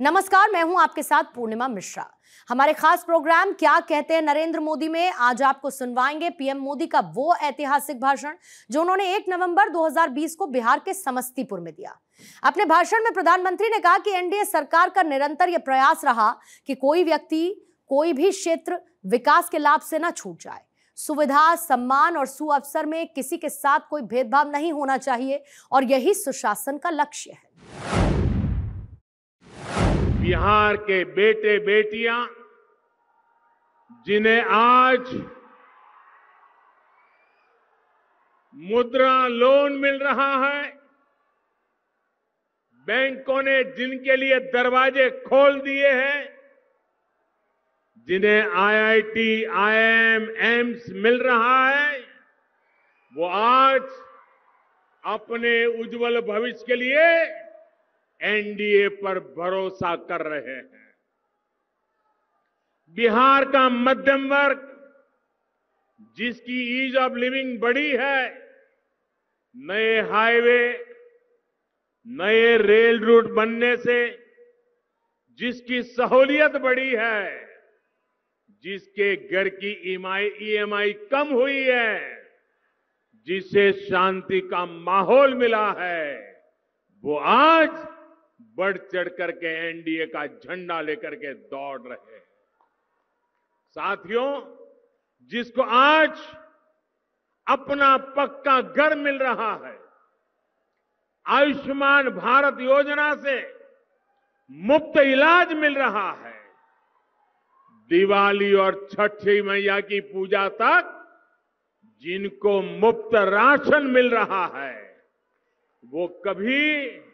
नमस्कार, मैं हूं आपके साथ पूर्णिमा मिश्रा। हमारे खास प्रोग्राम क्या कहते हैं नरेंद्र मोदी में आज आपको सुनवाएंगे पीएम मोदी का वो ऐतिहासिक भाषण जो उन्होंने 1 नवंबर 2020 को बिहार के समस्तीपुर में दिया। अपने भाषण में प्रधानमंत्री ने कहा कि एनडीए सरकार का निरंतर यह प्रयास रहा कि कोई व्यक्ति, कोई भी क्षेत्र विकास के लाभ से न छूट जाए। सुविधा, सम्मान और सुअवसर में किसी के साथ कोई भेदभाव नहीं होना चाहिए और यही सुशासन का लक्ष्य है। बिहार के बेटे बेटियां जिन्हें आज मुद्रा लोन मिल रहा है, बैंकों ने जिनके लिए दरवाजे खोल दिए हैं, जिन्हें आईआईटी, आईआईएम, एम्स मिल रहा है, वो आज अपने उज्जवल भविष्य के लिए एनडीए पर भरोसा कर रहे हैं। बिहार का मध्यम वर्ग जिसकी ईज ऑफ लिविंग बढ़ी है, नए हाईवे, नए रेल रूट बनने से जिसकी सहूलियत बढ़ी है, जिसके घर की ईएमआई कम हुई है, जिसे शांति का माहौल मिला है, वो आज बढ़ चढ़ करके एनडीए का झंडा लेकर के दौड़ रहे हैं। साथियों, जिसको आज अपना पक्का घर मिल रहा है, आयुष्मान भारत योजना से मुफ्त इलाज मिल रहा है, दिवाली और छठी मैया की पूजा तक जिनको मुफ्त राशन मिल रहा है, वो कभी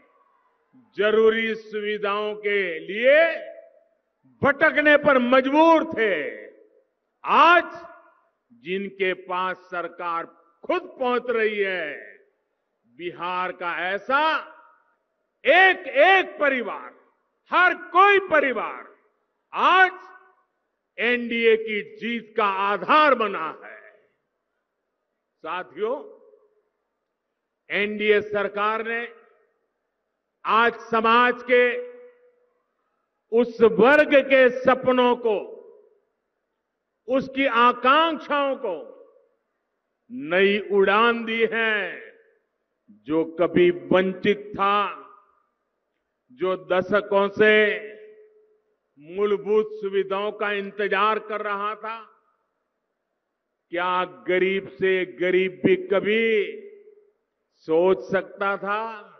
जरूरी सुविधाओं के लिए भटकने पर मजबूर थे। आज जिनके पास सरकार खुद पहुंच रही है, बिहार का ऐसा एक एक परिवार, हर कोई परिवार आज एनडीए की जीत का आधार बना है। साथियों, एनडीए सरकार ने आज समाज के उस वर्ग के सपनों को, उसकी आकांक्षाओं को नई उड़ान दी है। जो कभी वंचित था, जो दशकों से मूलभूत सुविधाओं का इंतजार कर रहा था, क्या गरीब से गरीब भी कभी सोच सकता था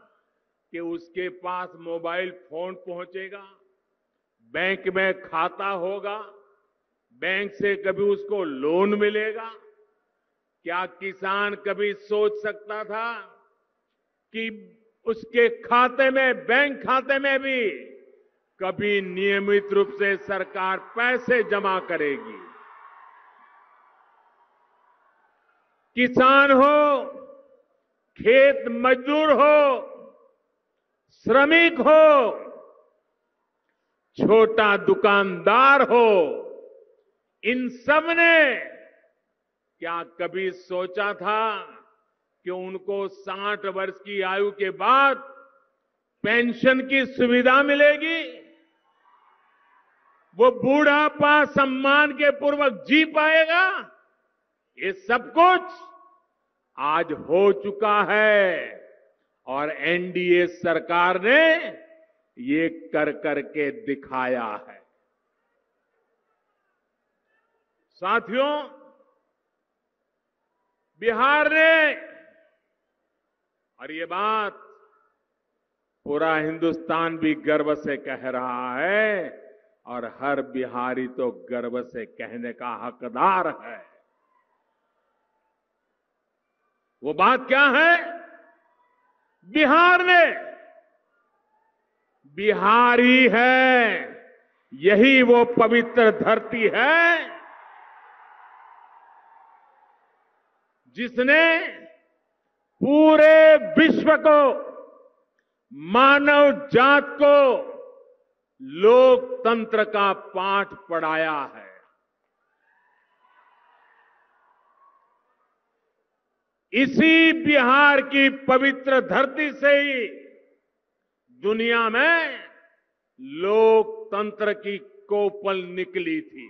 कि उसके पास मोबाइल फोन पहुंचेगा, बैंक में खाता होगा, बैंक से कभी उसको लोन मिलेगा? क्या किसान कभी सोच सकता था कि उसके खाते में, बैंक खाते में भी कभी नियमित रूप से सरकार पैसे जमा करेगी? किसान हो, खेत मजदूर हो, श्रमिक हो, छोटा दुकानदार हो, इन सब ने क्या कभी सोचा था कि उनको 60 वर्ष की आयु के बाद पेंशन की सुविधा मिलेगी? वो बूढ़ापा सम्मान के पूर्वक जी पाएगा? ये सब कुछ आज हो चुका है और एनडीए सरकार ने ये कर करके दिखाया है। साथियों, बिहार ने, और ये बात पूरा हिंदुस्तान भी गर्व से कह रहा है और हर बिहारी तो गर्व से कहने का हकदार है। वो बात क्या है? बिहार ने, बिहारी है, यही वो पवित्र धरती है जिसने पूरे विश्व को, मानव जात को लोकतंत्र का पाठ पढ़ाया है। इसी बिहार की पवित्र धरती से ही दुनिया में लोकतंत्र की कोपल निकली थी।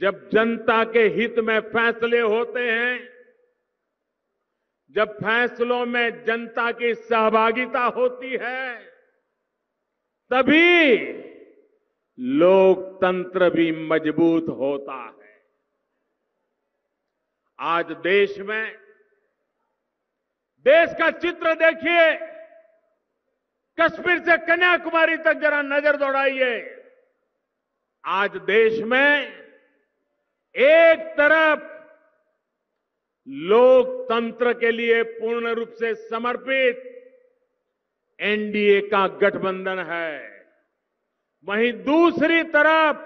जब जनता के हित में फैसले होते हैं, जब फैसलों में जनता की सहभागिता होती है, तभी लोकतंत्र भी मजबूत होता है। आज देश में, देश का चित्र देखिए, कश्मीर से कन्याकुमारी तक जरा नजर दौड़ाइए। आज देश में एक तरफ लोकतंत्र के लिए पूर्ण रूप से समर्पित एनडीए का गठबंधन है, वहीं दूसरी तरफ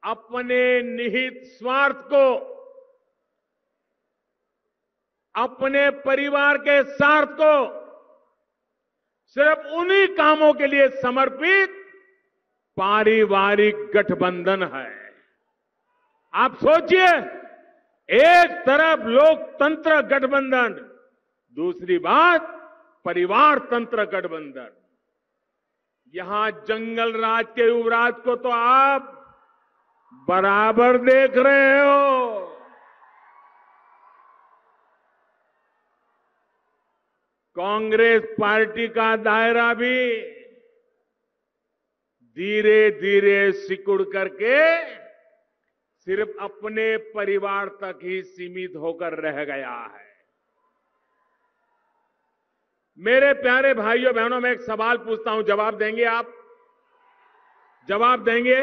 अपने निहित स्वार्थ को, अपने परिवार के स्वार्थ को सिर्फ उन्हीं कामों के लिए समर्पित पारिवारिक गठबंधन है। आप सोचिए, एक तरफ लोकतंत्र गठबंधन, दूसरी बात परिवार तंत्र गठबंधन। यहां जंगल राज के युवराज को तो आप बराबर देख रहे हो। कांग्रेस पार्टी का दायरा भी धीरे धीरे सिकुड़ करके सिर्फ अपने परिवार तक ही सीमित होकर रह गया है। मेरे प्यारे भाइयों बहनों, मैं एक सवाल पूछता हूं, जवाब देंगे आप? जवाब देंगे?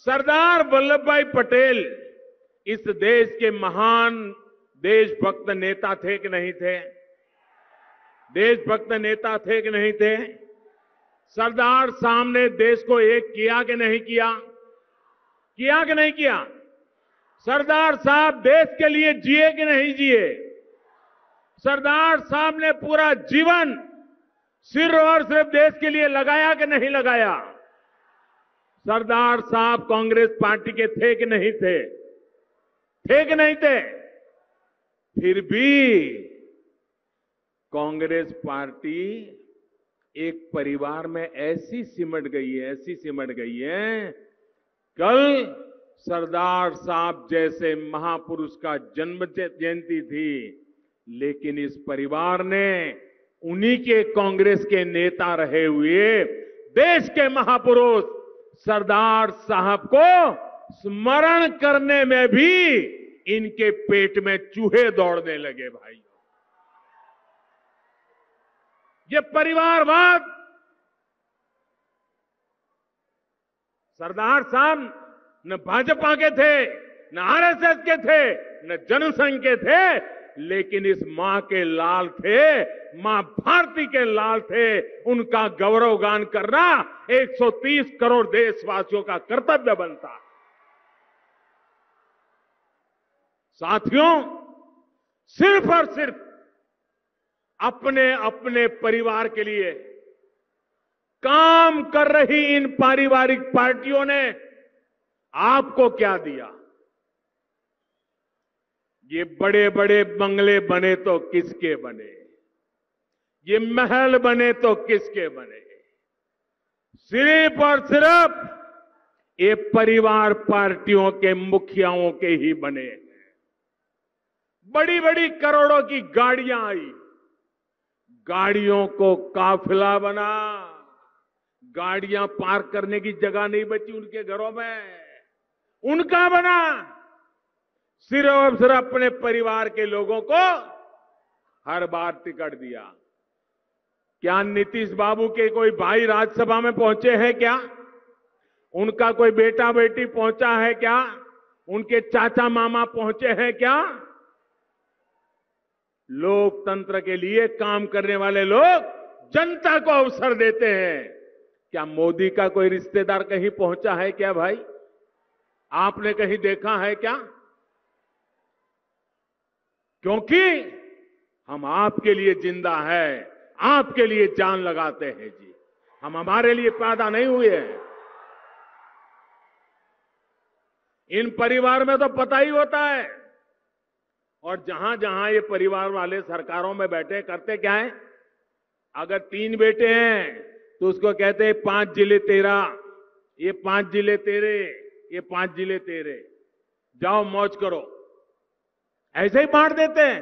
सरदार वल्लभ भाई पटेल इस देश के महान देशभक्त नेता थे कि नहीं थे? देशभक्त नेता थे कि नहीं थे? सरदार साहब ने देश को एक किया कि नहीं किया? किया कि नहीं किया? सरदार साहब देश के लिए जिए कि नहीं जिए? सरदार साहब ने पूरा जीवन सिर्फ और सिर्फ देश के लिए लगाया कि नहीं लगाया? सरदार साहब कांग्रेस पार्टी के थे कि नहीं थे? थे कि नहीं थे? फिर भी कांग्रेस पार्टी एक परिवार में ऐसी सिमट गई है, ऐसी सिमट गई है। कल सरदार साहब जैसे महापुरुष का जन्म जयंती थी, लेकिन इस परिवार ने उन्हीं के कांग्रेस के नेता रहे हुए देश के महापुरुष सरदार साहब को स्मरण करने में भी इनके पेट में चूहे दौड़ने लगे। भाई, ये परिवारवाद सरदार साहब न भाजपा के थे, न आरएसएस के थे, न जनसंघ के थे, लेकिन इस मां के लाल थे, मां भारती के लाल थे। उनका गौरवगान करना 130 करोड़ देशवासियों का कर्तव्य बनता है। साथियों, सिर्फ और सिर्फ अपने अपने परिवार के लिए काम कर रही इन पारिवारिक पार्टियों ने आपको क्या दिया? ये बड़े बड़े बंगले बने तो किसके बने? ये महल बने तो किसके बने? सिर्फ और सिर्फ ये परिवार पार्टियों के मुखियाओं के ही बने हैं। बड़ी बड़ी करोड़ों की गाड़ियां आई, गाड़ियों को काफिला बना, गाड़ियां पार्क करने की जगह नहीं बची उनके घरों में, उनका बना। सिर्फ और सिर्फ अपने परिवार के लोगों को हर बार टिकट दिया। क्या नीतीश बाबू के कोई भाई राज्यसभा में पहुंचे हैं क्या? उनका कोई बेटा बेटी पहुंचा है क्या? उनके चाचा मामा पहुंचे हैं क्या? लोकतंत्र के लिए काम करने वाले लोग जनता को अवसर देते हैं। क्या मोदी का कोई रिश्तेदार कहीं पहुंचा है क्या? भाई, आपने कहीं देखा है क्या? क्योंकि हम आपके लिए जिंदा है, आपके लिए जान लगाते हैं जी। हम हमारे लिए पैदा नहीं हुए हैं। इन परिवार में तो पता ही होता है, और जहां जहां ये परिवार वाले सरकारों में बैठे करते क्या है, अगर 3 बेटे हैं तो उसको कहते हैं 5 जिले तेरा, ये 5 जिले तेरे, ये 5 जिले तेरे, जाओ मौज करो, ऐसे ही बांट देते हैं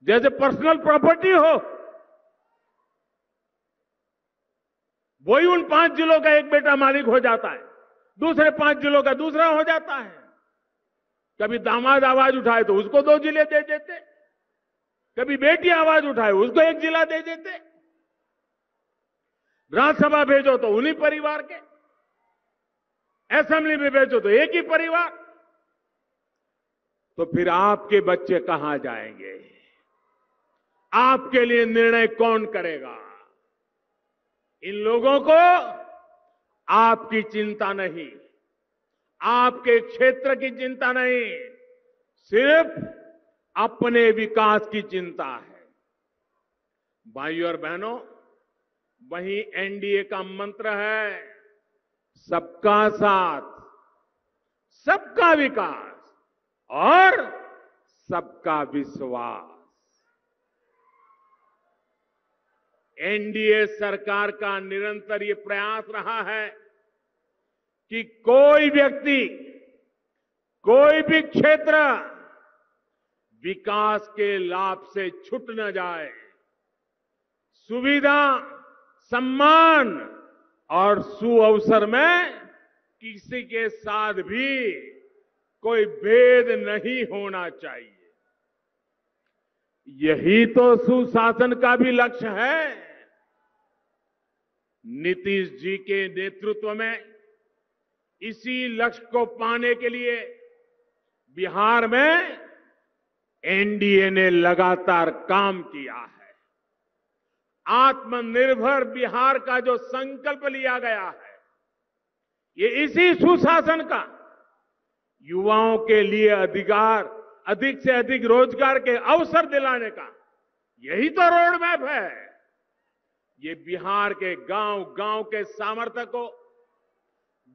जैसे पर्सनल प्रॉपर्टी हो। वही उन 5 जिलों का एक बेटा मालिक हो जाता है, दूसरे 5 जिलों का दूसरा हो जाता है। कभी दामाद आवाज उठाए तो उसको 2 जिले दे देते, कभी बेटी आवाज उठाए उसको 1 जिला दे देते, राज्यसभा भेजो तो उन्हीं परिवार के, असेंबली में भेजो तो एक ही परिवार। तो फिर आपके बच्चे कहां जाएंगे? आपके लिए निर्णय कौन करेगा? इन लोगों को आपकी चिंता नहीं, आपके क्षेत्र की चिंता नहीं, सिर्फ अपने विकास की चिंता है। भाइयों और बहनों, वहीं एनडीए का मंत्र है सबका साथ, सबका विकास और सबका विश्वास। एनडीए सरकार का निरंतर ये प्रयास रहा है कि कोई व्यक्ति, कोई भी क्षेत्र विकास के लाभ से छूट न जाए। सुविधा, सम्मान और सुअवसर में किसी के साथ भी कोई भेद नहीं होना चाहिए। यही तो सुशासन का भी लक्ष्य है। नीतीश जी के नेतृत्व में इसी लक्ष्य को पाने के लिए बिहार में एनडीए ने लगातार काम किया है। आत्मनिर्भर बिहार का जो संकल्प लिया गया है, ये इसी सुशासन का युवाओं के लिए अधिक से अधिक रोजगार के अवसर दिलाने का यही तो रोड मैप है। ये बिहार के गांव गांव के सामर्थ्य को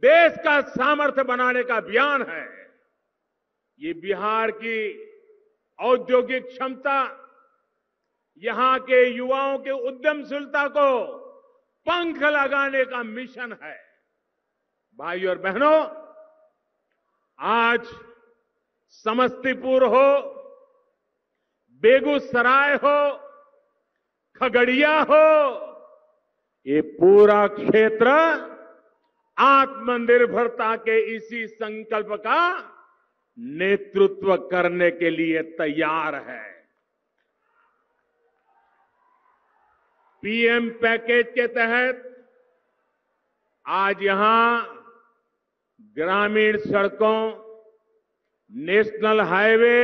देश का सामर्थ्य बनाने का अभियान है। ये बिहार की औद्योगिक क्षमता, यहां के युवाओं के उद्यमशीलता को पंख लगाने का मिशन है। भाइयों और बहनों, आज समस्तीपुर हो, बेगूसराय हो, खगड़िया हो, ये पूरा क्षेत्र आत्मनिर्भरता के इसी संकल्प का नेतृत्व करने के लिए तैयार है। पीएम पैकेज के तहत आज यहां ग्रामीण सड़कों, नेशनल हाईवे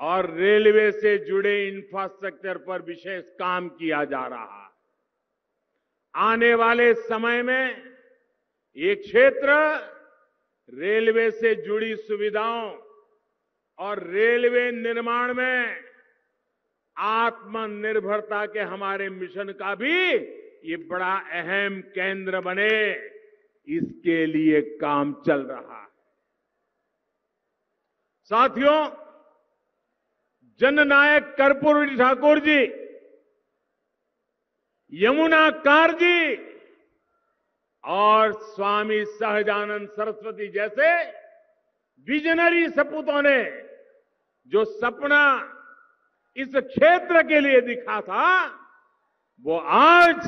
और रेलवे से जुड़े इंफ्रास्ट्रक्चर पर विशेष काम किया जा रहा है। आने वाले समय में ये क्षेत्र रेलवे से जुड़ी सुविधाओं और रेलवे निर्माण में आत्मनिर्भरता के हमारे मिशन का भी ये बड़ा अहम केंद्र बने, इसके लिए काम चल रहा है। साथियों, जननायक कर्पूरी ठाकुर जी, यमुना कार जी और स्वामी सहजानंद सरस्वती जैसे विजनरी सपूतों ने जो सपना इस क्षेत्र के लिए दिखा था, वो आज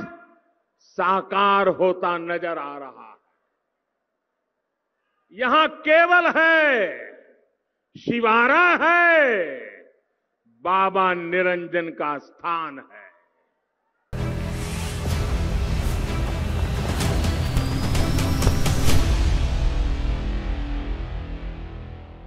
साकार होता नजर आ रहा है। यहां केवल है, शिवारा है, बाबा निरंजन का स्थान है।